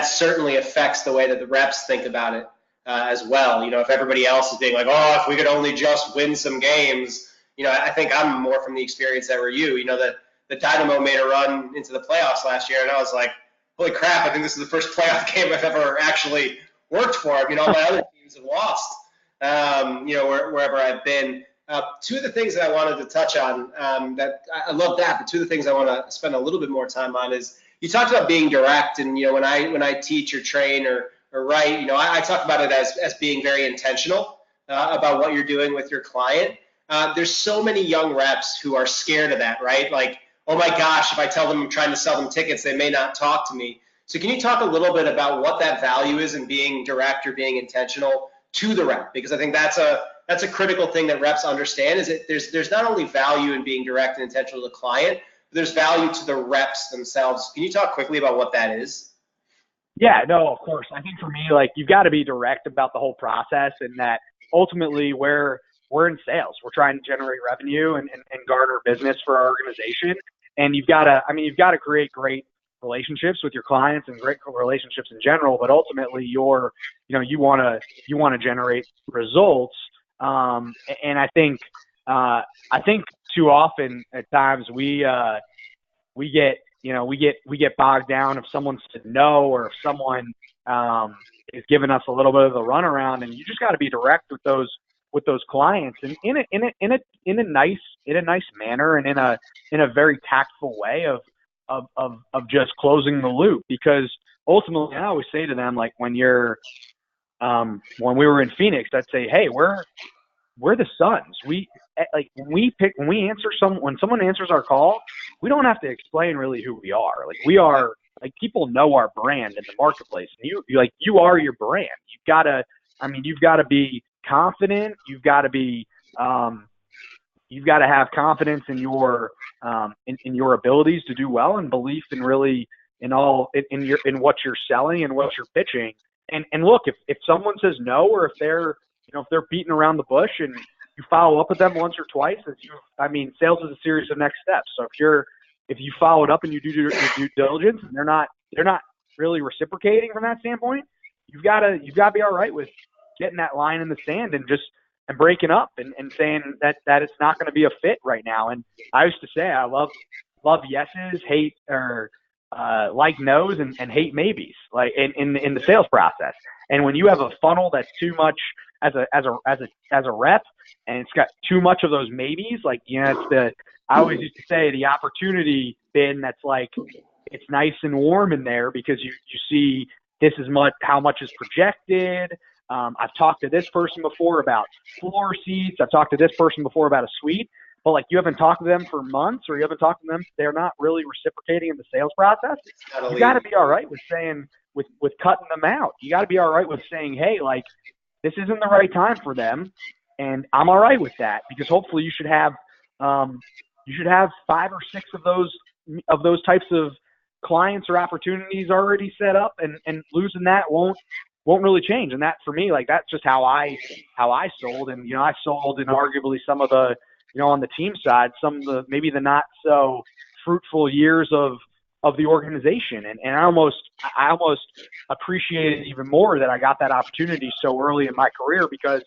certainly affects the way that the reps think about it as well. If everybody else is being like, oh, if we could only just win some games, I think I'm more from the experience that were you. The Dynamo made a run into the playoffs last year, and I was like, holy crap, I think this is the first playoff game I've ever actually worked for. All my other teams have lost, wherever I've been. Two of the things that I wanted to touch on, that I love that, but two of the things I want to spend a little bit more time on is you talked about being direct, and when I teach or train or write, I talk about it as being very intentional about what you're doing with your client. There's so many young reps who are scared of that, right? Like, oh my gosh, if I tell them I'm trying to sell them tickets, they may not talk to me. So can you talk a little bit about what that value is in being direct or being intentional to the rep? Because I think that's a critical thing that reps understand is that there's not only value in being direct and intentional to the client, but there's value to the reps themselves. Can you talk quickly about what that is? Yeah, no, of course. I think for me, like you've got to be direct about the whole process and that ultimately we're in sales. We're trying to generate revenue and garner business for our organization. And you've got to create great relationships with your clients and great relationships in general, but ultimately you want to generate results. And I think too often at times we get bogged down if someone said no or if someone is giving us a little bit of the runaround, and you just got to be direct with those clients and in a nice manner and in a very tactful way of just closing the loop. Because ultimately I always say to them, like when we were in Phoenix, I'd say, hey, we're the Suns. When someone answers our call, we don't have to explain really who we are. Like we are, like people know our brand in the marketplace. And you are your brand. You've got to be confident. You've got to have confidence in your abilities to do well and belief in really in what you're selling and what you're pitching. And look, if someone says no, or if they're beating around the bush, and you follow up with them once or twice, sales is a series of next steps. So if you follow it up and you do your due diligence, and they're not really reciprocating from that standpoint, you've got to be all right with getting that line in the sand and breaking up and saying that it's not going to be a fit right now. And I used to say I love yeses, hate or like no's, and hate maybes, like in the sales process. And when you have a funnel that's too much as a rep, and it's got too much of those maybes, like, I always used to say the opportunity bin that's like, it's nice and warm in there because you see this is how much is projected. I've talked to this person before about floor seats. I've talked to this person before about a suite. But like, you haven't talked to them for months, or you haven't talked to them, they're not really reciprocating in the sales process. You got to be all right with saying, with cutting them out. You got to be all right with saying, hey, like, this isn't the right time for them, and I'm all right with that, because hopefully you should have 5 or 6 of those types of clients or opportunities already set up, and losing that won't really change. And that, for me, like, that's just how I sold. And I sold in arguably some of the, on the team side, some of the maybe the not so fruitful years of the organization. And I almost appreciated even more that I got that opportunity so early in my career, because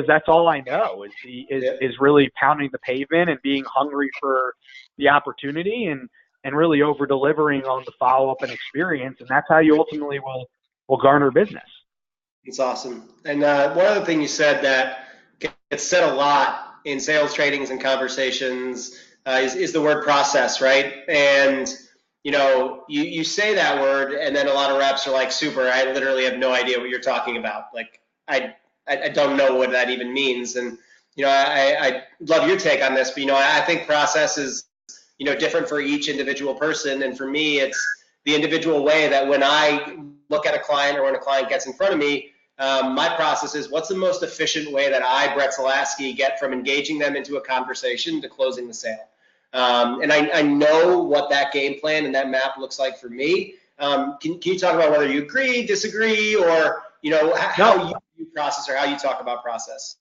that's all I know is really pounding the pavement and being hungry for the opportunity, and really over delivering on the follow up and experience. And that's how you ultimately will garner business. It's awesome. And one other thing you said that gets said a lot in sales trainings and conversations is the word process, right? And you say that word, and then a lot of reps are like, super, I literally have no idea what you're talking about. Like, I don't know what that even means. And I love your take on this, but I think process is different for each individual person. And for me, it's the individual way that when I look at a client, or when a client gets in front of me, my process is, what's the most efficient way that I, Brett Zalaski, get from engaging them into a conversation to closing the sale? And I know what that game plan and that map looks like for me. Can you talk about whether you agree, disagree, or how you view process, or how you talk about process?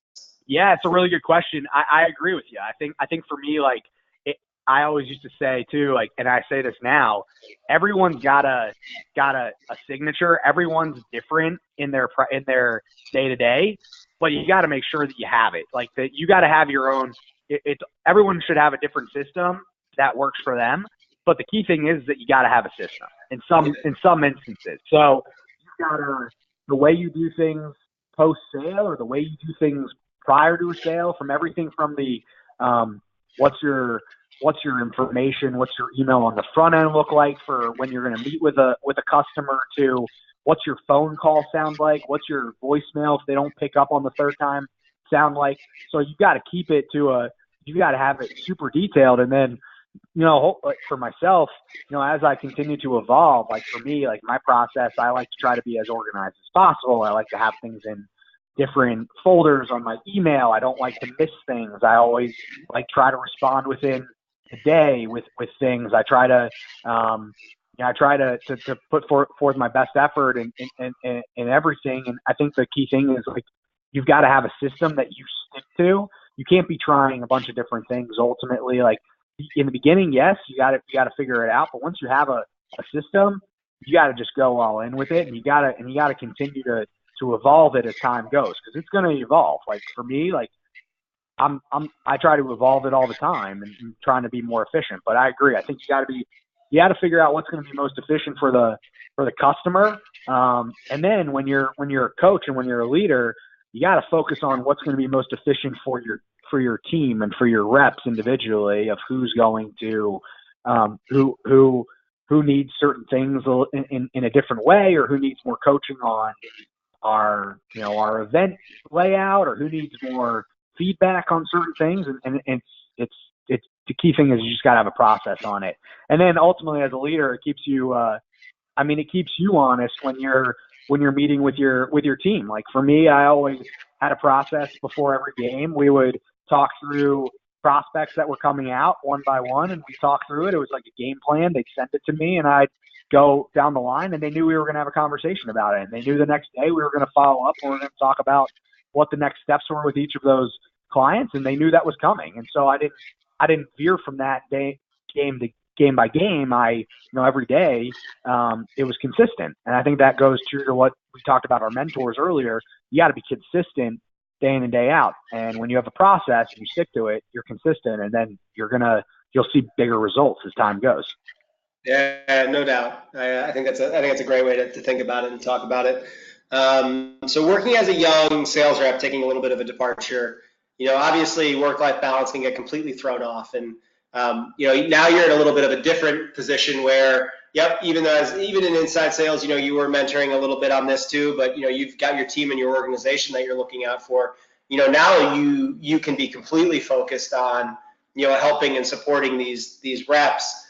Yeah, it's a really good question. I agree with you. I think for me, like, I always used to say too, like, and I say this now, everyone's got a signature. Everyone's different in their day to day, but you got to make sure that you have it. Like, that you got to have your own. Everyone should have a different system that works for them. But the key thing is that you got to have a system in some instances. So the way you do things post sale, or the way you do things prior to a sale, from everything from the what's your information, what's your email on the front end look like for when you're going to meet with a customer, to what's your phone call sound like, what's your voicemail if they don't pick up on the third time sound like. So you got to keep it you got to have it super detailed. And then, like for myself, as I continue to evolve, like for me, like my process, I like to try to be as organized as possible. I like to have things in different folders on my email. I don't like to miss things. I always like try to respond within the day with things. I try to to put forth my best effort in everything. And I think the key thing is, like, you've got to have a system that you stick to. You can't be trying a bunch of different things. Ultimately, like, in the beginning, yes, you got to figure it out. But once you have a system, you got to just go all in with it, and you got to continue to evolve it as time goes, because it's going to evolve. Like for me, like I try to evolve it all the time and trying to be more efficient. But I agree. I think you got to figure out what's going to be most efficient for the customer. And then when you're a coach and when you're a leader, you got to focus on what's going to be most efficient for your team and for your reps individually, of who's going to who needs certain things in a different way, or who needs more coaching on our event layout, or who needs more feedback on certain things. And it's the key thing is you just got to have a process on it. And then ultimately, as a leader, it keeps you it keeps you honest when you're meeting with your team. Like for me, I always had a process before every game. We would talk through prospects that were coming out one by one, and we talked through it. It was like a game plan. They'd send it to me, and I'd go down the line, and they knew we were going to have a conversation about it. And they knew the next day we were going to follow up, and we were going to talk about what the next steps were with each of those clients, and they knew that was coming. And so I didn't veer from that game to game by game. Every day, it was consistent. And I think that goes true to what we talked about our mentors earlier. You got to be consistent day in and day out. And when you have a process and you stick to it, you're consistent, and then you'll see bigger results as time goes. Yeah, no doubt. I think that's a great way to think about it and talk about it. So working as a young sales rep, taking a little bit of a departure, obviously work-life balance can get completely thrown off. And, now you're in a little bit of a different position where, even in inside sales, you were mentoring a little bit on this too, but, you've got your team and your organization that you're looking out for. Now you can be completely focused on, helping and supporting these reps.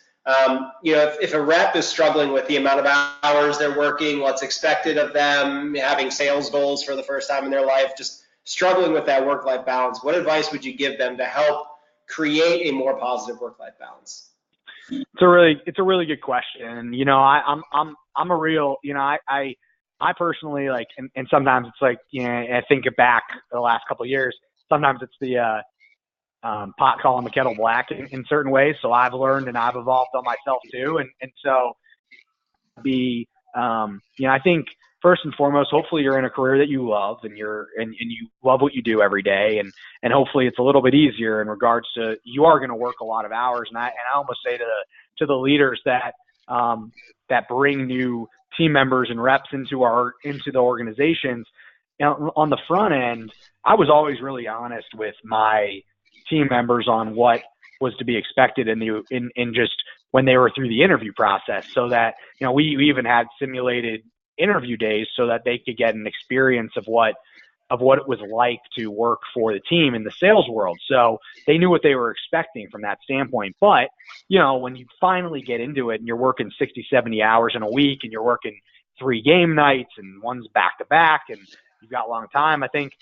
If a rep is struggling with the amount of hours they're working, what's expected of them, having sales goals for the first time in their life, just struggling with that work-life balance, what advice would you give them to help create a more positive work-life balance? It's a really good question. And, I'm a real, I personally like, and sometimes it's like, I think back the last couple of years, sometimes it's the, pot calling the kettle black in certain ways. So I've learned and I've evolved on myself too. And so I think first and foremost, hopefully you're in a career that you love and you love what you do every day. And hopefully it's a little bit easier in regards to, you are going to work a lot of hours. And I almost say to the leaders that bring new team members and reps into the organizations, on the front end, I was always really honest with my team members on what was to be expected in just when they were through the interview process, so that we even had simulated interview days so that they could get an experience of what it was like to work for the team in the sales world. So they knew what they were expecting from that standpoint. But when you finally get into it and you're working 60, 70 hours in a week and you're working 3 game nights and one's back to back and you've got a long time, I think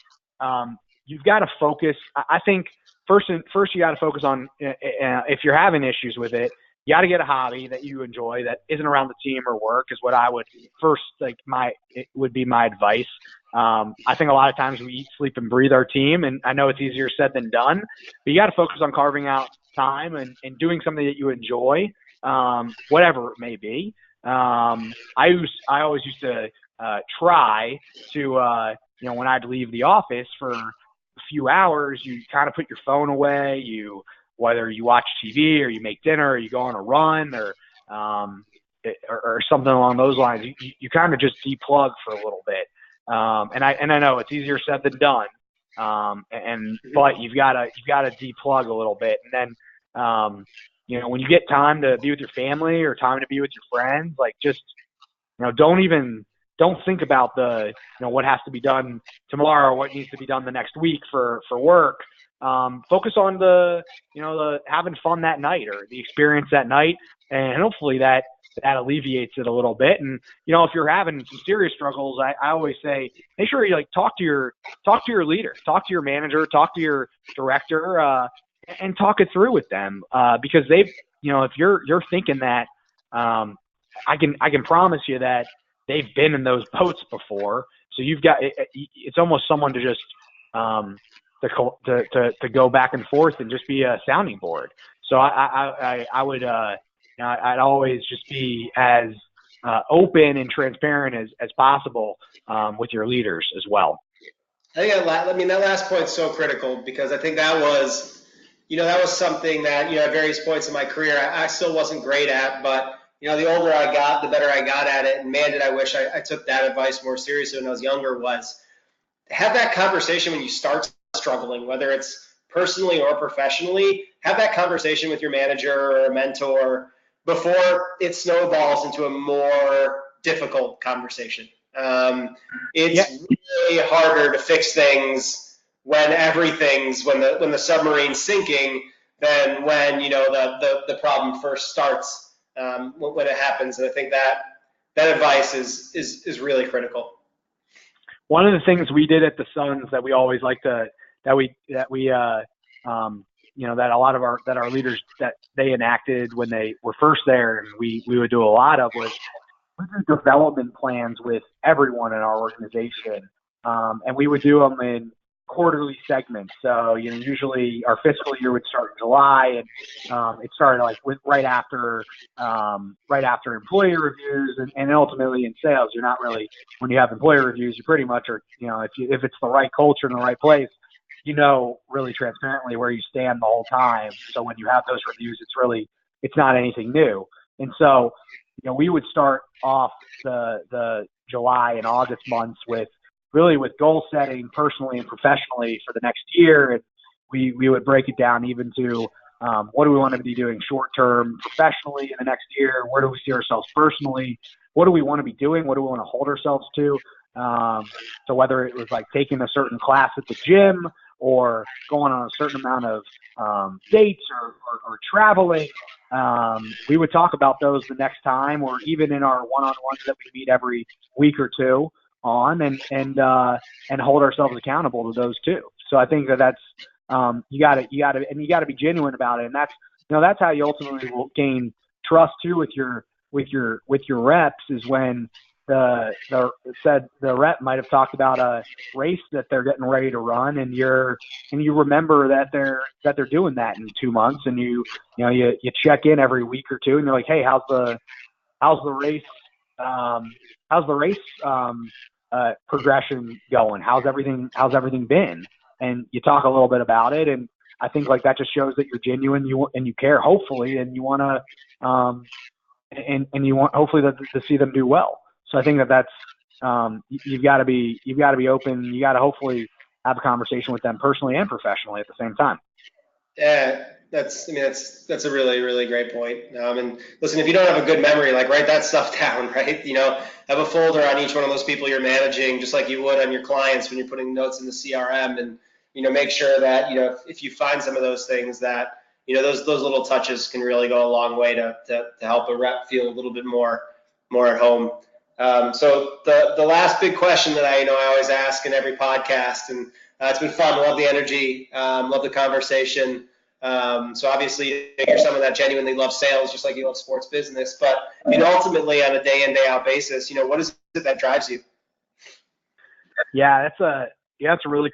you've got to focus. I think First, you got to focus on if you're having issues with it, you got to get a hobby that you enjoy that isn't around the team or work is what I would first it would be my advice. I think a lot of times we eat, sleep, and breathe our team, and I know it's easier said than done, but you got to focus on carving out time and doing something that you enjoy, whatever it may be. I always used to try to when I'd leave the office for a few hours, you kind of put your phone away, whether you watch TV or you make dinner or you go on a run or something along those lines, you kind of just deplug for a little bit. And I know it's easier said than done. But you've got to deplug a little bit. And then, when you get time to be with your family or time to be with your friends, like just, don't think about what has to be done tomorrow or what needs to be done the next week for work. Focus on the having fun that night or the experience that night. And hopefully that alleviates it a little bit. And, if you're having some serious struggles, I always say, make sure you talk to your leader, talk to your manager, talk to your director, and talk it through with them. Because they've, if you're thinking that, I can promise you that they've been in those boats before. So it's almost someone to just, to go back and forth and just be a sounding board. So I would, I'd always just be as open and transparent as possible with your leaders as well. I think that last point's so critical, because I think that was something that, at various points in my career, I still wasn't great at, but the older I got, the better I got at it. And man, did I wish I took that advice more seriously when I was younger, was have that conversation when you start struggling, whether it's personally or professionally. Have that conversation with your manager or a mentor before it snowballs into a more difficult conversation. It's really harder to fix things when when the submarine's sinking than when, the problem first starts. When it happens. And I think that advice is really critical. One of the things we did at the Suns that we always like to, that we that a lot of our leaders that they enacted when they were first there, and we would do a lot of, was we do development plans with everyone in our organization, and we would do them in quarterly segments. So usually our fiscal year would start in July, and it started like right after employee reviews, and ultimately in sales, you're not really, when you have employee reviews, you pretty much are, if it's the right culture in the right place, really transparently where you stand the whole time. So when you have those reviews, it's not anything new. And so, we would start off the July and August months with goal setting personally and professionally for the next year. And we would break it down even to what do we want to be doing short term professionally in the next year? Where do we see ourselves personally? What do we want to be doing? What do we want to hold ourselves to? So whether it was like taking a certain class at the gym, or going on a certain amount of dates, or traveling, we would talk about those the next time, or even in our one-on-ones that we meet every week or two on, and hold ourselves accountable to those too. So I think that's you got to be genuine about it, and that's how you ultimately will gain trust too with your reps, is when the rep might have talked about a race that they're getting ready to run, and you remember that they're doing that in 2 months, and you check in every week or two, and you're like, hey, how's the race progression going? How's everything been? And you talk a little bit about it, and I think like that just shows that you're genuine, and you care, hopefully, and you want to and you want hopefully to see them do well. So I think that's you've got to be open. You got to hopefully have a conversation with them personally and professionally at the same time. Yeah, that's a really, really great point. And listen, if you don't have a good memory, like write that stuff down, right? Have a folder on each one of those people you're managing, just like you would on your clients when you're putting notes in the CRM, and make sure that if you find some of those things that those little touches can really go a long way to help a rep feel a little bit more at home. So the last big question that I always ask in every podcast, and it's been fun. Love the energy, love the conversation. So obviously you're someone that genuinely loves sales, just like you love sports business. But ultimately, on a day in, day out basis, what is it that drives you? Yeah, it's a really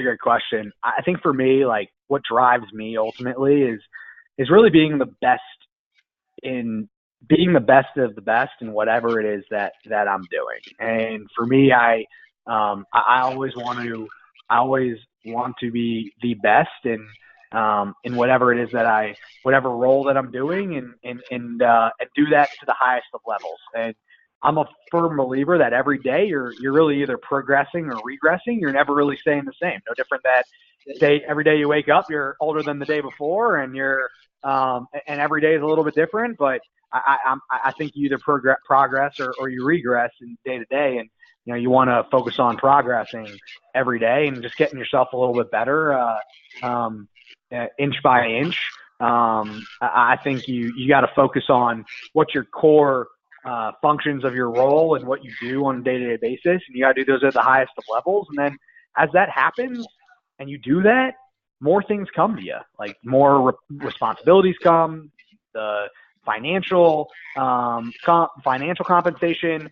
great question. I think for me, like what drives me ultimately is really being the best of the best in whatever it is that I'm doing. And for me, I always want to be the best in whatever it is whatever role that I'm doing, and do that to the highest of levels. And I'm a firm believer that every day you're really either progressing or regressing. You're never really staying the same. No different that every day you wake up, you're older than the day before, and and every day is a little bit different. But I think you either progress or you regress in day to day, and you want to focus on progressing every day and just getting yourself a little bit better, inch by inch. I think you got to focus on what your core functions of your role and what you do on a day-to-day basis, and you got to do those at the highest of levels. And then as that happens and you do that, more things come to you, like more responsibilities come, the financial compensation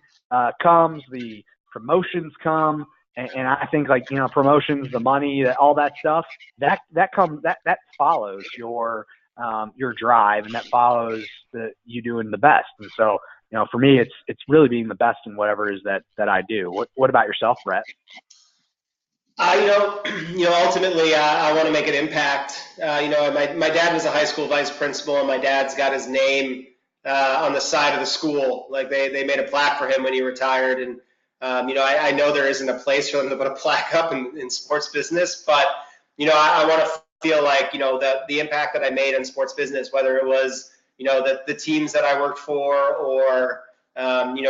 comes, the promotions come, and I think like promotions, the money, all that stuff that follows your drive, and that follows you doing the best. And so for me, it's really being the best in whatever it is that I do. What about yourself, Brett? Ultimately, I want to make an impact. My dad was a high school vice principal, and my dad's got his name on the side of the school. Like they made a plaque for him when he retired. And, I know there isn't a place for them to put a plaque up in sports business, but, I want to feel like, the impact that I made in sports business, whether it was, the teams that I worked for, or,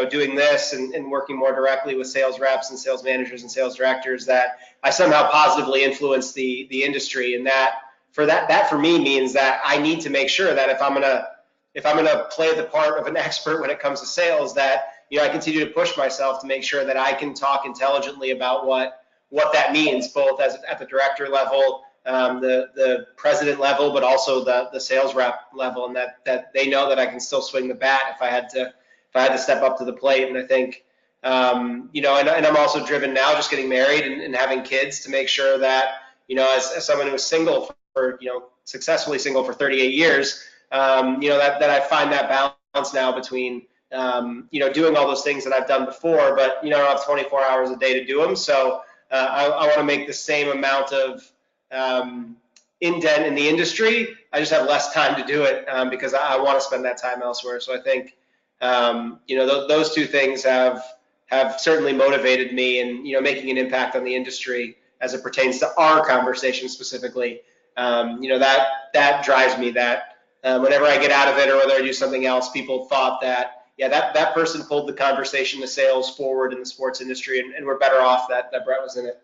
doing this and working more directly with sales reps and sales managers and sales directors, that I somehow positively influence the industry. And that for me means that I need to make sure that if I'm gonna play the part of an expert when it comes to sales, that I continue to push myself to make sure that I can talk intelligently about what that means, both at the director level, the president level, but also the sales rep level, and that they know that I can still swing the bat if I had to step up to the plate. And I think, you know, and I'm also driven now, just getting married and having kids, to make sure that, you know, as someone who was single for, you know, successfully single for 38 years, you know, that I find that balance now between, you know, doing all those things that I've done before, but, you know, I don't have 24 hours a day to do them. So I want to make the same amount of indent in the industry. I just have less time to do it because I want to spend that time elsewhere. So I think, you know, those two things have certainly motivated me in, you know, making an impact on the industry as it pertains to our conversation specifically. You know, that drives me, that whenever I get out of it or whether I do something else, people thought that, yeah, that person pulled the conversation to sales forward in the sports industry, and we're better off that Brett was in it.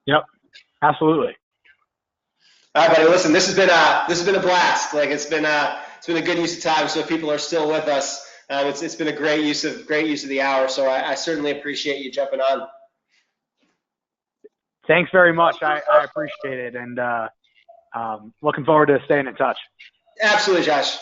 Yep, absolutely. All right, buddy. Listen, this has been a blast. Like, it's been a good use of time. So if people are still with us, it's been a great use of the hour. So I certainly appreciate you jumping on. Thanks very much. I appreciate it, and looking forward to staying in touch. Absolutely, Josh.